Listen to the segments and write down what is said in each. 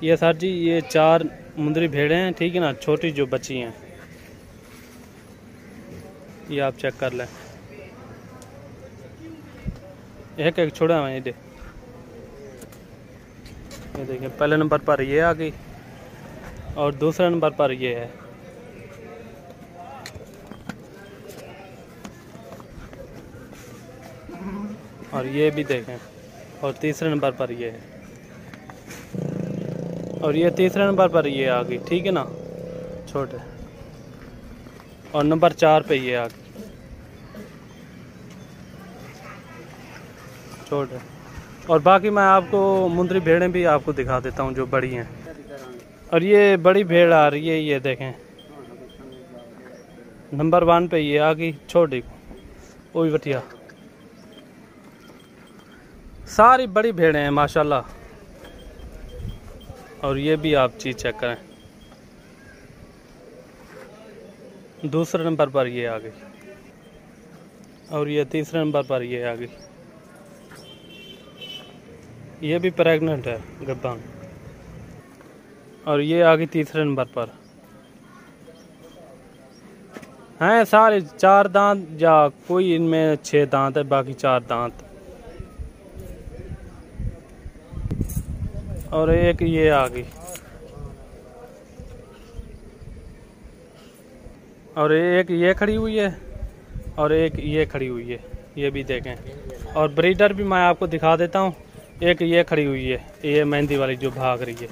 ये सर जी ये 4 मुंदरी भेड़ें हैं, ठीक है ना, छोटी जो बच्ची हैं, ये आप चेक कर लें। एक एक छोड़ा हुआ है ये देखिए। पहले नंबर पर ये आ गई और दूसरे नंबर पर ये है। और ये भी देखें, और तीसरे नंबर पर ये है, और ये तीसरे नंबर पर ये आ गई, ठीक है ना, छोटे। और नंबर 4 पे ये आ गई, छोटे। और बाकी मैं आपको मुंदरी भेड़ें भी आपको दिखा देता हूँ जो बड़ी हैं। और ये बड़ी भेड़ आ रही है, ये देखें, नंबर 1 पे ये आ गई, छोटी वो भी बढ़िया। सारी बड़ी भेड़ें हैं माशाल्लाह। और ये भी आप चीज़ चेक करें, दूसरे नंबर पर ये आ गई, और ये तीसरे नंबर पर ये आ गई। ये भी प्रेग्नेंट है, गब्बान। और ये आ गई तीसरे नंबर पर। हैं सारे 4 दांत, या कोई इनमें 6 दांत है, बाकी 4 दांत। और एक ये आ गई, और एक ये खड़ी हुई है, और एक ये खड़ी हुई है, ये भी देखें। और ब्रीडर भी मैं आपको दिखा देता हूँ। एक ये खड़ी हुई है, ये मेहंदी वाली जो भाग रही है,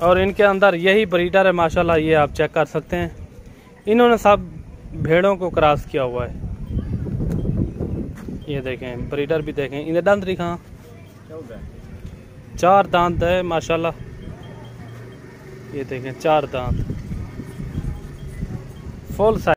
और इनके अंदर यही ब्रीडर है माशाल्लाह। ये आप चेक कर सकते हैं, इन्होंने सब भेड़ों को क्रॉस किया हुआ है। ये देखें, ब्रीडर भी देखें, इन्हें दंत दिखा, 4 दांत है माशाल्लाह। ये देखें 4 दांत, फुल साइज।